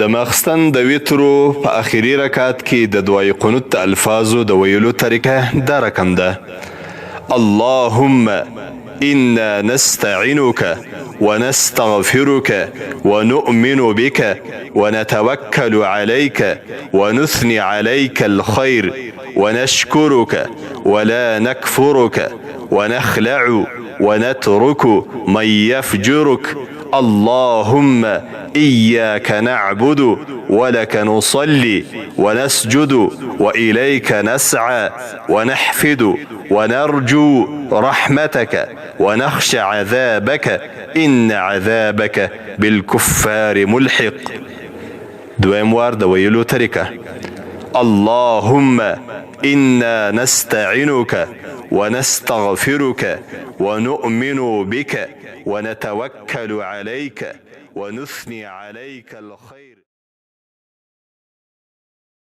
د ماخستن د ویترو په اخیری رکعت کې د دعای قنوت الفاظو د ویلو طریقه دا رقم ده: اللهم إنا نستعينك ونستغفرك ونؤمن بك ونتوكل عليك ونثني عليك الخير ونشكرك ولا نكفرك ونخلع ونترك من يفجرك. اللهم إياك نعبد ولك نصلي ونسجد وإليك نسعى ونحفد ونرجو رحمتك ونخشى عذابك إن عذابك بالكفار ملحق. دویم وار د ویلو طریقه: اللهم إنا نستعينك ونستغفرك ونؤمن بك ونتوكل عليك ونثني عليك الخير.